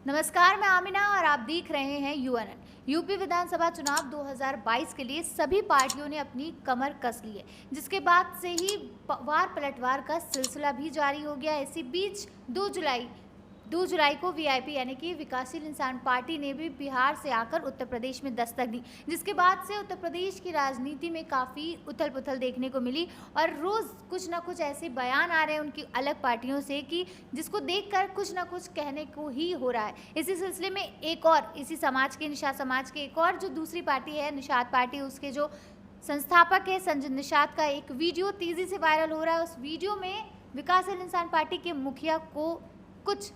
नमस्कार, मैं आमिना और आप देख रहे हैं यूएनएन। यूपी विधानसभा चुनाव 2022 के लिए सभी पार्टियों ने अपनी कमर कस ली है, जिसके बाद से ही वार पलटवार का सिलसिला भी जारी हो गया। इसी बीच 2 जुलाई को वीआईपी यानी कि विकासशील इंसान पार्टी ने भी बिहार से आकर उत्तर प्रदेश में दस्तक दी, जिसके बाद से उत्तर प्रदेश की राजनीति में काफ़ी उथल पुथल देखने को मिली और रोज़ कुछ ना कुछ ऐसे बयान आ रहे हैं उनकी अलग पार्टियों से कि जिसको देखकर कुछ ना कुछ कहने को ही हो रहा है। इसी सिलसिले में एक और इसी समाज के निषाद समाज के एक और जो दूसरी पार्टी है निषाद पार्टी, उसके जो संस्थापक है संजय निषाद का एक वीडियो तेज़ी से वायरल हो रहा है। उस वीडियो में विकासशील इंसान पार्टी के मुखिया को कुछ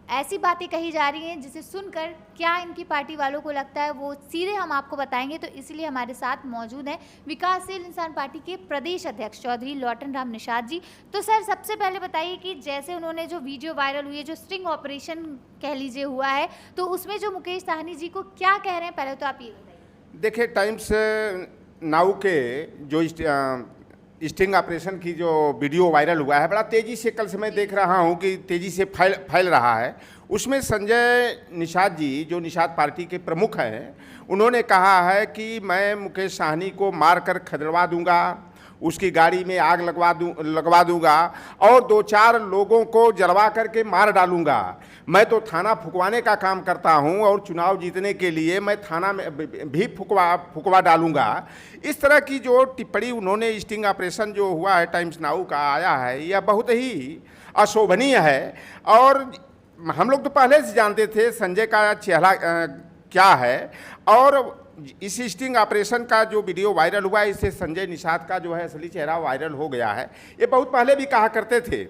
ऐसी बातें कही जा रही हैं जिसे सुनकर क्या इनकी पार्टी वालों को लगता है वो सीधे हम आपको बताएंगे। तो इसलिए हमारे साथ मौजूद हैं विकासशील इंसान पार्टी के प्रदेश अध्यक्ष चौधरी लौटन राम निषाद जी। तो सर, सबसे पहले बताइए कि जैसे उन्होंने जो वीडियो वायरल हुई है, जो स्टिंग ऑपरेशन कह लीजिए हुआ है, तो उसमें जो मुकेश साहनी जी को क्या कह रहे हैं, पहले तो आप ये बताइए। देखिए, टाइम्स नाउ के जो स्टिंग ऑपरेशन की जो वीडियो वायरल हुआ है, बड़ा तेज़ी से कल से मैं देख रहा हूं कि तेज़ी से फैल रहा है। उसमें संजय निषाद जी, जो निषाद पार्टी के प्रमुख हैं, उन्होंने कहा है कि मैं मुकेश साहनी को मारकर खदेड़वा दूंगा, उसकी गाड़ी में आग लगवा दूंगा और 2-4 लोगों को जलवा करके मार डालूंगा। मैं तो थाना फुकवाने का काम करता हूं और चुनाव जीतने के लिए मैं थाना में भी फुकवा डालूंगा। इस तरह की जो टिप्पणी उन्होंने स्टिंग ऑपरेशन जो हुआ है टाइम्स नाउ का आया है, यह बहुत ही अशोभनीय है। और हम लोग तो पहले से जानते थे संजय का चेहरा क्या है, और इस स्टिंग ऑपरेशन का जो वीडियो वायरल हुआ है, इससे संजय निषाद का जो है असली चेहरा वायरल हो गया है। ये बहुत पहले भी कहा करते थे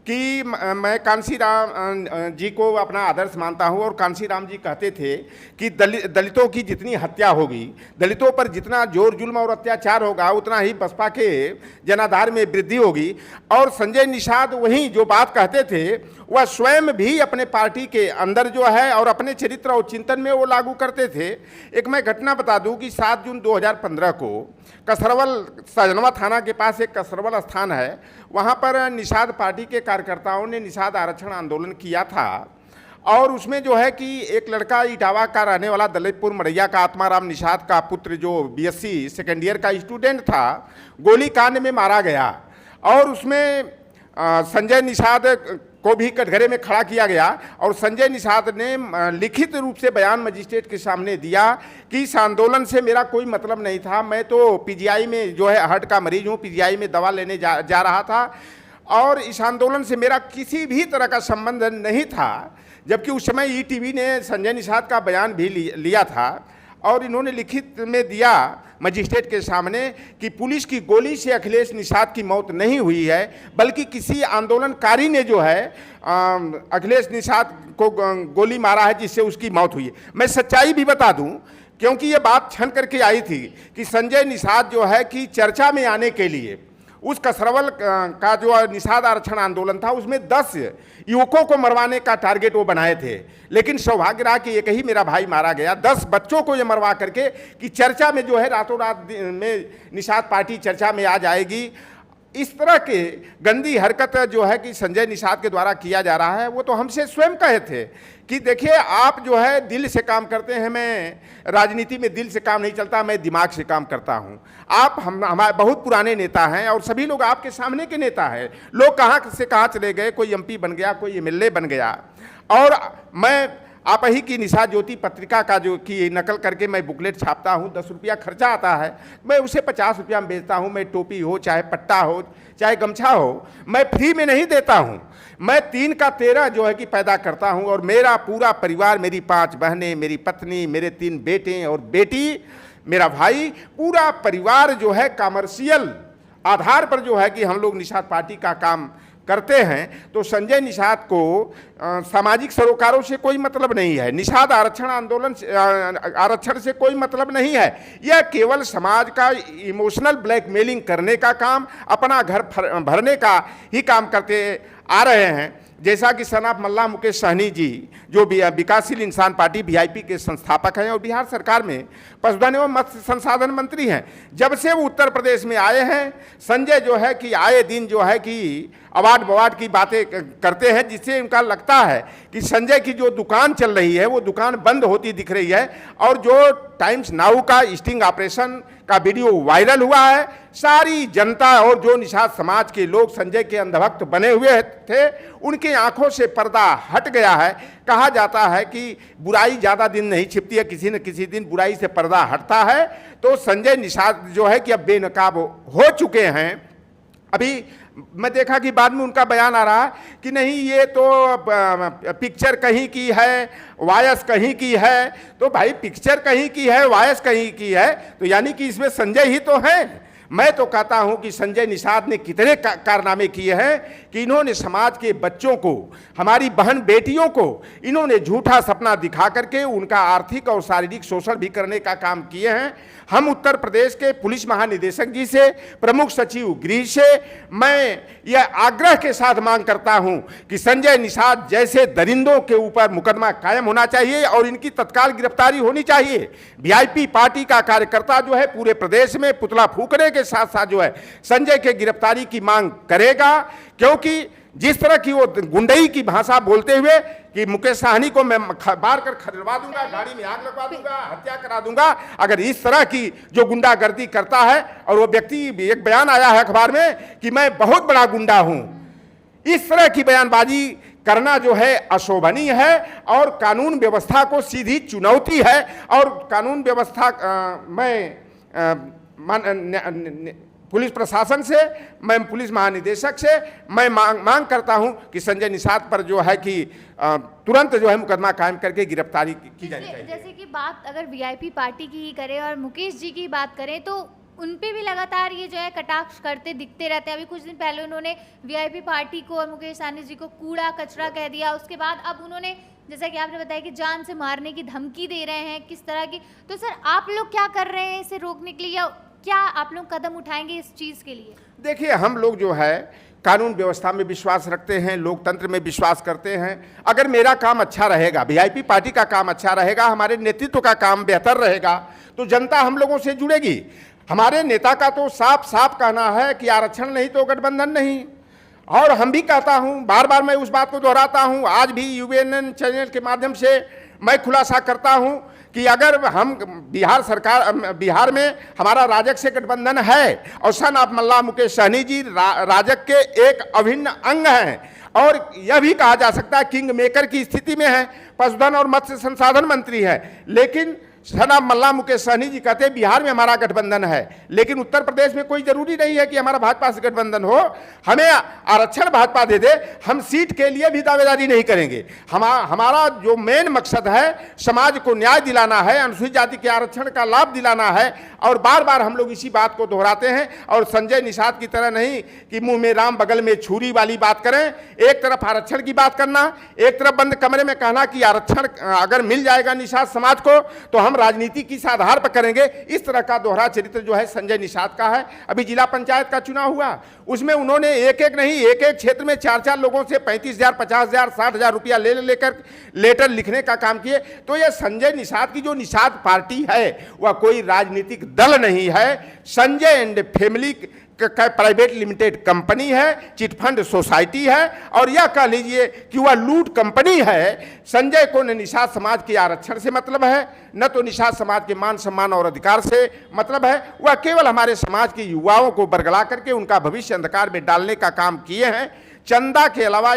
कि मैं कांसी राम जी को अपना आदर्श मानता हूं, और कांसी राम जी कहते थे कि दलितों की जितनी हत्या होगी, दलितों पर जितना जोर जुल्म और अत्याचार होगा, उतना ही बसपा के जनाधार में वृद्धि होगी। और संजय निषाद वही जो बात कहते थे वह स्वयं भी अपने पार्टी के अंदर जो है और अपने चरित्र और चिंतन में वो लागू करते थे। एक मैं घटना बता दूं कि 7 जून 2015 को कसरवल सजनवा थाना के पास एक कसरवल स्थान है, वहाँ पर निषाद पार्टी के कार्यकर्ताओं ने निषाद आरक्षण आंदोलन किया था। और उसमें जो है कि एक लड़का इटावा का रहने वाला दलितपुर मड़ैया का आत्माराम निषाद का पुत्र, जो बीएससी सेकेंड ईयर का स्टूडेंट था, गोलीकांड में मारा गया। और उसमें संजय निषाद को भी कटघरे में खड़ा किया गया और संजय निषाद ने लिखित रूप से बयान मजिस्ट्रेट के सामने दिया कि इस आंदोलन से मेरा कोई मतलब नहीं था, मैं तो पीजीआई में जो है हार्ट का मरीज हूँ, पीजीआई में दवा लेने जा रहा था और इस आंदोलन से मेरा किसी भी तरह का संबंध नहीं था। जबकि उस समय ईटीवी ने संजय निषाद का बयान भी लिया था और इन्होंने लिखित में दिया मजिस्ट्रेट के सामने कि पुलिस की गोली से अखिलेश निषाद की मौत नहीं हुई है, बल्कि किसी आंदोलनकारी ने जो है अखिलेश निषाद को गोली मारा है, जिससे उसकी मौत हुई है। मैं सच्चाई भी बता दूं, क्योंकि ये बात छन करके आई थी कि संजय निषाद जो है कि चर्चा में आने के लिए उस कसरवल का जो निषाद आरक्षण आंदोलन था, उसमें 10 युवकों को मरवाने का टारगेट वो बनाए थे, लेकिन सौभाग्य रहा कि एक ही मेरा भाई मारा गया। 10 बच्चों को ये मरवा करके कि चर्चा में जो है रातों रात में निषाद पार्टी चर्चा में आ जाएगी। इस तरह के गंदी हरकत जो है कि संजय निषाद के द्वारा किया जा रहा है, वो तो हमसे स्वयं कहे थे कि देखिए आप जो है दिल से काम करते हैं, मैं राजनीति में दिल से काम नहीं चलता, मैं दिमाग से काम करता हूं। आप हमारे बहुत पुराने नेता हैं और सभी लोग आपके सामने के नेता हैं। लोग कहाँ से कहाँ चले गए, कोई एमपी बन गया, कोई एमएलए बन गया। और मैं आप ही की निषाद ज्योति पत्रिका का जो की नकल करके मैं बुकलेट छापता हूँ, 10 रुपया खर्चा आता है, मैं उसे 50 रुपया में बेचता हूँ। मैं टोपी हो, चाहे पट्टा हो, चाहे गमछा हो, मैं फ्री में नहीं देता हूँ। मैं 3 का 13 जो है कि पैदा करता हूँ और मेरा पूरा परिवार, मेरी 5 बहनें, मेरी पत्नी, मेरे 3 बेटे और बेटी, मेरा भाई, पूरा परिवार जो है कमर्शियल आधार पर जो है कि हम लोग निषाद पार्टी का काम करते हैं। तो संजय निषाद को सामाजिक सरोकारों से कोई मतलब नहीं है, निषाद आरक्षण से कोई मतलब नहीं है। यह केवल समाज का इमोशनल ब्लैकमेलिंग करने का काम, अपना घर भरने का ही काम करते आ रहे हैं। जैसा कि सनाफ मल्ला मुकेश सहनी जी जो विकासशील इंसान पार्टी वीआईपी के संस्थापक हैं और बिहार सरकार में पशुधन एवं मत्स्य संसाधन मंत्री हैं, जब से वो उत्तर प्रदेश में आए हैं, संजय जो है कि आए दिन जो है कि अवार्ड बवार्ड की बातें करते हैं, जिससे उनका लगता है कि संजय की जो दुकान चल रही है वो दुकान बंद होती दिख रही है। और जो टाइम्स नाउ का स्टिंग ऑपरेशन का वीडियो वायरल हुआ है, सारी जनता और जो निषाद समाज के लोग संजय के अंधभक्त बने हुए थे, उनकी आंखों से पर्दा हट गया है। कहा जाता है कि बुराई ज़्यादा दिन नहीं छिपती है, किसी न किसी दिन बुराई से पर्दा हटता है। तो संजय निषाद जो है कि अब बेनकाब हो चुके हैं। अभी मैं देखा कि बाद में उनका बयान आ रहा है कि नहीं ये तो पिक्चर कहीं की है, वॉयस कहीं की है। तो भाई पिक्चर कहीं की है, वॉयस कहीं की है, तो यानी कि इसमें संजय ही तो है। मैं तो कहता हूं कि संजय निषाद ने कितने कारनामे किए हैं कि इन्होंने समाज के बच्चों को, हमारी बहन बेटियों को इन्होंने झूठा सपना दिखा करके उनका आर्थिक और शारीरिक शोषण भी करने का काम किए हैं। हम उत्तर प्रदेश के पुलिस महानिदेशक जी से, प्रमुख सचिव गृह से मैं यह आग्रह के साथ मांग करता हूं कि संजय निषाद जैसे दरिंदों के ऊपर मुकदमा कायम होना चाहिए और इनकी तत्काल गिरफ्तारी होनी चाहिए। वीआईपी पार्टी का कार्यकर्ता जो है पूरे प्रदेश में पुतला फूकने के साथ साथ जो है संजय के गिरफ्तारी की मांग करेगा, क्योंकि जिस तरह की वो गुंडई की भाषा बोलते हुए कि मुकेश सहनी को मैं बार कर खरीदवा दूंगा, गाड़ी में आग लगवा दूंगा, हत्या करा दूंगा, अगर इस तरह की जो गुंडागर्दी करता है, और वो व्यक्ति एक बयान आया है अखबार में कि मैं बहुत बड़ा गुंडा हूं, इस तरह की बयानबाजी करना जो है अशोभनीय है और कानून व्यवस्था को सीधी चुनौती है। और कानून व्यवस्था पुलिस प्रशासन से, मैं पुलिस महानिदेशक से मैं मांग करता हूं कि संजय निषाद पर जो है कि तुरंत जो है मुकदमा कायम करके गिरफ्तारी की जानी चाहिए। जैसे कि बात अगर वीआईपी पार्टी की ही करें और मुकेश जी की बात करें तो उन पे भी लगातार ये जो है कटाक्ष करते दिखते रहते हैं। अभी कुछ दिन पहले उन्होंने वीआईपी पार्टी को और मुकेश सहनी जी को कूड़ा कचरा कह दिया, उसके बाद अब उन्होंने जैसा कि आपने बताया कि जान से मारने की धमकी दे रहे हैं, किस तरह की। तो सर आप लोग क्या कर रहे हैं इसे रोकने के लिए, या क्या आप लोग कदम उठाएंगे इस चीज़ के लिए? देखिए, हम लोग जो है कानून व्यवस्था में विश्वास रखते हैं, लोकतंत्र में विश्वास करते हैं। अगर मेरा काम अच्छा रहेगा, वीआईपी पार्टी का काम अच्छा रहेगा, हमारे नेतृत्व का काम बेहतर रहेगा, तो जनता हम लोगों से जुड़ेगी। हमारे नेता का तो साफ साफ कहना है कि आरक्षण नहीं तो गठबंधन नहीं। और हम भी कहता हूं, बार बार मैं उस बात को दोहराता हूं, आज भी यूएनएन चैनल के माध्यम से मैं खुलासा करता हूं कि अगर हम बिहार में हमारा राजग से गठबंधन है और सनाफ मल्ला मुकेश सहनी जी राजग के एक अभिन्न अंग हैं, और यह भी कहा जा सकता है किंग मेकर की स्थिति में है, पशुधन और मत्स्य संसाधन मंत्री है, लेकिन सनाफ मल्ला मुकेश सहनी जी कहते हैं बिहार में हमारा गठबंधन है, लेकिन उत्तर प्रदेश में कोई जरूरी नहीं है कि हमारा भाजपा से गठबंधन हो। हमें आरक्षण भाजपा दे दे, हम सीट के लिए भी दावेदारी नहीं करेंगे। हमारा जो मेन मकसद है समाज को न्याय दिलाना है, अनुसूचित जाति के आरक्षण का लाभ दिलाना है, और बार बार हम लोग इसी बात को दोहराते हैं। और संजय निषाद की तरह नहीं कि मुंह में राम बगल में छुरी वाली बात करें, एक तरफ आरक्षण की बात करना, एक तरफ बंद कमरे में कहना कि आरक्षण अगर मिल जाएगा निषाद समाज को तो हम राजनीति किस आधार पर करेंगे। इस तरह का दोहरा चरित्र जो है संजय निषाद का है। अभी जिला पंचायत का चुनाव हुआ, उसमें उन्होंने एक एक क्षेत्र में 4 लोगों से 35,000, 50,000, 60,000 रुपया लेकर लेटर लिखने का काम किए। तो यह संजय निषाद की जो निषाद पार्टी है वह कोई राजनीतिक दल नहीं है, Sanjay and family private limited company है, चिटफंड सोसाइटी है, और यह कह लीजिए कि वह लूट कंपनी है। संजय को न निषाद समाज के आरक्षण से मतलब है, न तो निषाद समाज के मान सम्मान और अधिकार से मतलब है। वह केवल हमारे समाज के युवाओं को बरगला करके उनका भविष्य अंधकार में डालने का काम किए हैं। चंदा के अलावा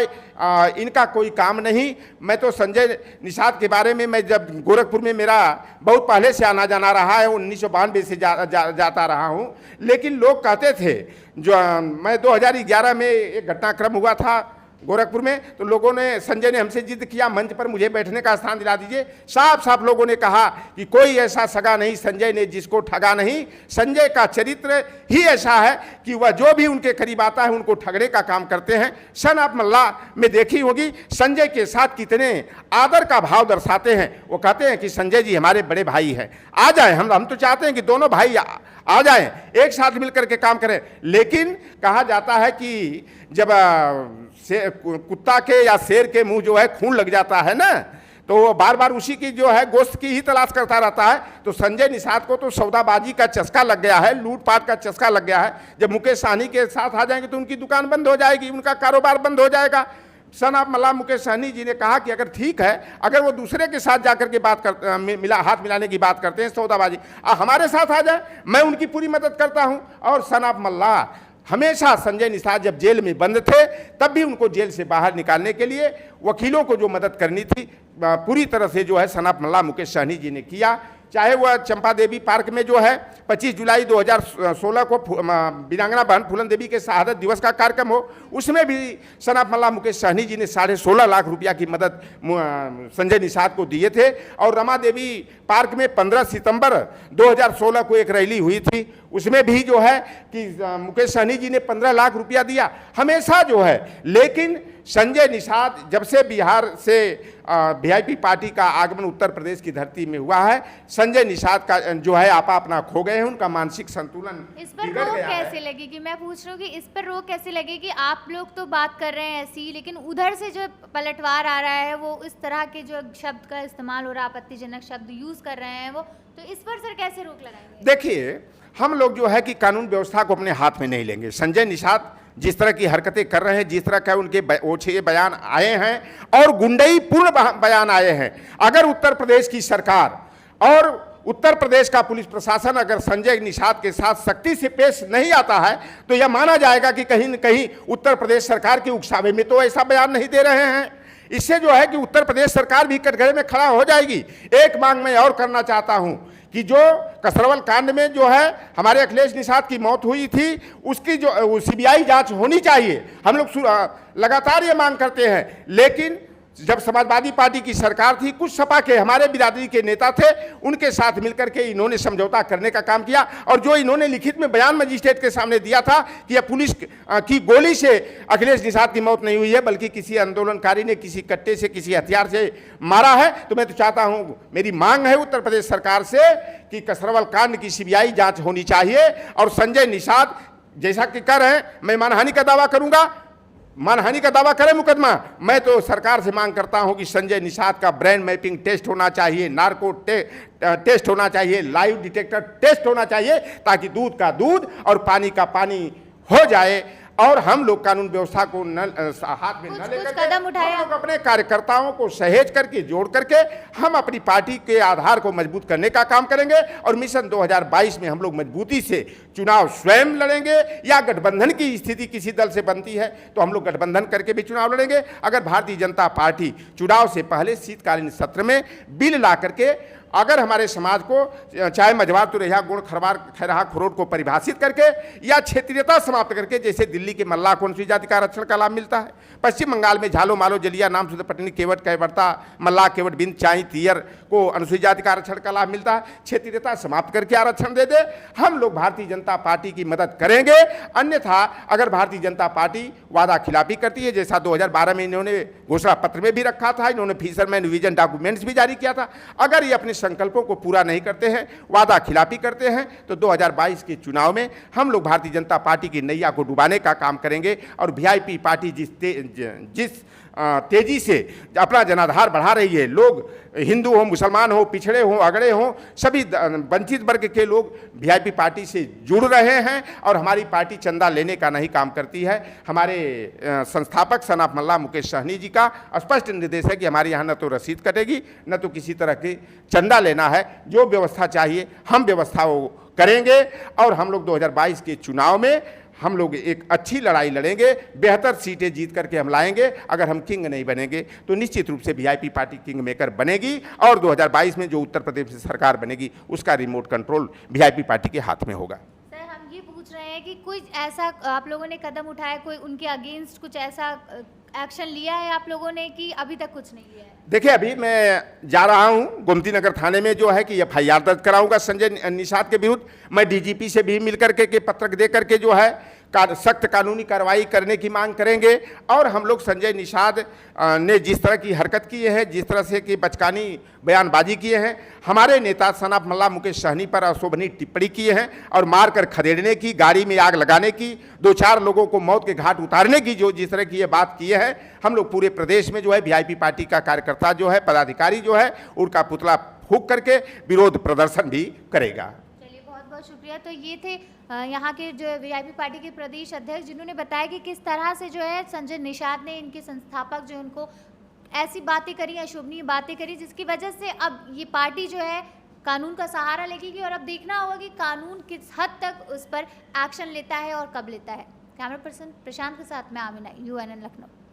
इनका कोई काम नहीं। मैं तो संजय निषाद के बारे में, मैं जब गोरखपुर में मेरा बहुत पहले से आना जाना रहा है, 1992 से जाता रहा हूँ, लेकिन लोग कहते थे, जो मैं 2011 में एक घटनाक्रम हुआ था गोरखपुर में, तो लोगों ने, संजय ने हमसे जिद किया मंच पर मुझे बैठने का स्थान दिला दीजिए। साफ साफ लोगों ने कहा कि कोई ऐसा सगा नहीं संजय ने जिसको ठगा नहीं। संजय का चरित्र ही ऐसा है कि वह जो भी उनके करीब आता है उनको ठगने का काम करते हैं। सनाफ मल्ला में देखी होगी संजय के साथ कितने आदर का भाव दर्शाते हैं। वो कहते हैं कि संजय जी हमारे बड़े भाई हैं, आ जाए, हम तो चाहते हैं कि दोनों भाई आ जाएं, एक साथ मिलकर के काम करें। लेकिन कहा जाता है कि जब कुत्ता के या शेर के मुंह जो है खून लग जाता है ना, तो वो बार बार उसी की जो है गोश्त की ही तलाश करता रहता है। तो संजय निषाद को तो सौदाबाजी का चस्का लग गया है, लूटपाट का चस्का लग गया है। जब मुकेश सहनी के साथ आ जाएंगे तो उनकी दुकान बंद हो जाएगी, उनका कारोबार बंद हो जाएगा। सन ऑफ मल्ला मुकेश सहनी जी ने कहा कि अगर ठीक है, अगर वो दूसरे के साथ जाकर के बात कर हाथ मिलाने की बात करते हैं, सौदाबाजी, हमारे साथ आ जाए, मैं उनकी पूरी मदद करता हूं। और सन ऑफ मल्ला हमेशा संजय निषाद जब जेल में बंद थे तब भी उनको जेल से बाहर निकालने के लिए वकीलों को जो मदद करनी थी पूरी तरह से जो है सन ऑफ मल्ला मुकेश सहनी जी ने किया। चाहे वह चंपा देवी पार्क में जो है 25 जुलाई 2016 को वीरांगना बहन फूलन देवी के शहादत दिवस का कार्यक्रम हो, उसमें भी सन ऑफ मल्ला मुकेश सहनी जी ने 16.5 लाख रुपया की मदद संजय निषाद को दिए थे। और रमा देवी पार्क में 15 सितंबर 2016 को एक रैली हुई थी, उसमें भी जो है कि मुकेश सहनी जी ने 15 लाख रुपया दिया हमेशा जो है। लेकिन संजय निषाद जब से बिहार से वीआईपी पार्टी का आगमन उत्तर प्रदेश की धरती में हुआ है, संजय निषाद का जो है आपा अपना खो गए हैं, उनका मानसिक संतुलन इस पर रोक कैसे लगेगी? मैं पूछ रही हूँ कि इस पर रोक कैसे लगेगी? आप लोग तो बात कर रहे हैं ऐसी, लेकिन उधर से जो पलटवार आ रहा है वो इस तरह के जो शब्द का इस्तेमाल हो रहा है, आपत्तिजनक शब्द यूज कर रहे हैं वो, तो इस पर सर कैसे रोक लगाएंगे? देखिए, हम लोग जो है कि कानून व्यवस्था को अपने हाथ में नहीं लेंगे। संजय निषाद जिस तरह की हरकतें कर रहे हैं, जिस तरह का उनके ओछे बयान आए हैं और गुंडई पूर्ण बयान आए हैं, अगर उत्तर प्रदेश की सरकार और उत्तर प्रदेश का पुलिस प्रशासन अगर संजय निषाद के साथ सख्ती से पेश नहीं आता है तो यह माना जाएगा कि कहीं न कहीं उत्तर प्रदेश सरकार के उकसावे में तो ऐसा बयान नहीं दे रहे हैं। इससे जो है कि उत्तर प्रदेश सरकार भी कटघरे में खड़ा हो जाएगी। एक मांग मैं और करना चाहता हूं कि जो कसरवल कांड में जो है हमारे अखिलेश निषाद की मौत हुई थी, उसकी जो सीबीआई जांच होनी चाहिए। हम लोग लगातार ये मांग करते हैं, लेकिन जब समाजवादी पार्टी की सरकार थी, कुछ सपा के हमारे बिरादरी के नेता थे, उनके साथ मिलकर के इन्होंने समझौता करने का काम किया। और जो इन्होंने लिखित में बयान मजिस्ट्रेट के सामने दिया था कि यह पुलिस की गोली से अखिलेश निषाद की मौत नहीं हुई है, बल्कि किसी आंदोलनकारी ने किसी कट्टे से, किसी हथियार से मारा है, तो मैं तो चाहता हूं, मेरी मांग है उत्तर प्रदेश सरकार से कि कसरवल कांड की सीबीआई जांच होनी चाहिए। और संजय निषाद जैसा कि कर रहे हैं, मैं मानहानि का दावा करूंगा, मानहानि का दावा करे मुकदमा, मैं तो सरकार से मांग करता हूं कि संजय निषाद का ब्रेन मैपिंग टेस्ट होना चाहिए, नार्को टेस्ट होना चाहिए, लाइव डिटेक्टर टेस्ट होना चाहिए, ताकि दूध का दूध और पानी का पानी हो जाए। और हम लोग कानून व्यवस्था को हाथ में न लेकर कदम उठाए, हम लोग अपने कार्यकर्ताओं को सहेज करके, जोड़ करके हम अपनी पार्टी के आधार को मजबूत करने का काम करेंगे। और मिशन 2022 में हम लोग मजबूती से चुनाव स्वयं लड़ेंगे, या गठबंधन की स्थिति किसी दल से बनती है तो हम लोग गठबंधन करके भी चुनाव लड़ेंगे। अगर भारतीय जनता पार्टी चुनाव से पहले शीतकालीन सत्र में बिल ला करके अगर हमारे समाज को चाहे मझवार तुरैया गुण खरवार खैरहा खुरोट को परिभाषित करके या क्षेत्रीयता समाप्त करके, जैसे दिल्ली के मल्ला को अनुसूचित जाति का आरक्षण का लाभ मिलता है, पश्चिम बंगाल में झालो मालो जलिया नाम सुध पटनी केवट कैवर्ता मल्ला केवट बिंद चाई तीयर को अनुसूचित जाति का आरक्षण का लाभ मिलता है, क्षेत्रीयता समाप्त करके आरक्षण दे दे, हम लोग भारतीय जनता पार्टी की मदद करेंगे। अन्यथा अगर भारतीय जनता पार्टी वादा खिलाफी करती है, जैसा 2012 में इन्होंने घोषणा पत्र में भी रखा था, इन्होंने फिशरमैन विजन डॉक्यूमेंट्स भी जारी किया था, अगर ये अपने संकल्पों को पूरा नहीं करते हैं, वादा खिलाफी करते हैं, तो 2022 के चुनाव में हम लोग भारतीय जनता पार्टी की नैया को डुबाने का काम करेंगे। और वीआईपी पार्टी जिस तेजी से अपना जनाधार बढ़ा रही है, लोग हिंदू हो, मुसलमान हो, पिछड़े हो, अगड़े हो, सभी वंचित वर्ग के लोग वीआईपी पार्टी से जुड़ रहे हैं। और हमारी पार्टी चंदा लेने का नहीं काम करती है। हमारे संस्थापक सन ऑफ मल्ला मुकेश सहनी जी का स्पष्ट निर्देश है कि हमारे यहाँ न तो रसीद कटेगी, न तो किसी तरह की चंदा लेना है। जो व्यवस्था चाहिए हम व्यवस्था वो करेंगे। और हम लोग 2022 के चुनाव में हम लोग एक अच्छी लड़ाई लड़ेंगे, बेहतर सीटें जीत करके हम लाएंगे। अगर हम किंग नहीं बनेंगे तो निश्चित रूप से वीआईपी पार्टी किंग मेकर बनेगी। और 2022 में जो उत्तर प्रदेश में सरकार बनेगी उसका रिमोट कंट्रोल वीआईपी पार्टी के हाथ में होगा। सर, हम ये पूछ रहे हैं कि कोई ऐसा आप लोगों ने कदम उठाया, कोई उनके अगेंस्ट कुछ ऐसा एक्शन लिया है आप लोगों ने, कि अभी तक कुछ नहीं लिया है? देखिए, अभी मैं जा रहा हूं गोमती नगर थाने में जो है कि एफआईआर दर्ज कराऊंगा संजय निषाद के विरुद्ध। मैं डीजीपी से भी मिलकर के पत्र दे करके जो है सख्त कानूनी कार्रवाई करने की मांग करेंगे। और हम लोग संजय निषाद ने जिस तरह की हरकत की है, जिस तरह से कि बचकानी बयानबाजी किए हैं, हमारे नेता सनाफ मल्ला मुकेश सहनी पर अशोभनीय टिप्पणी किए हैं और मारकर खदेड़ने की, गाड़ी में आग लगाने की, 2-4 लोगों को मौत के घाट उतारने की जो जिस तरह की ये बात की है, हम लोग पूरे प्रदेश में जो है वीआईपी पार्टी का कार्यकर्ता जो है, पदाधिकारी जो है, उनका पुतला फूंक करके विरोध प्रदर्शन भी करेगा। चलिए, बहुत बहुत शुक्रिया। तो ये थे यहाँ के जो वीआईपी पार्टी के प्रदेश अध्यक्ष, जिन्होंने बताया कि किस तरह से जो है संजय निषाद ने, इनके संस्थापक जो उनको ऐसी बातें करी, अशोभनीय बातें करी, जिसकी वजह से अब ये पार्टी जो है कानून का सहारा लेगी और अब देखना होगा कि कानून किस हद तक उस पर एक्शन लेता है और कब लेता है। कैमरा पर्सन प्रशांत के साथ मैं आमिना, UNN लखनऊ।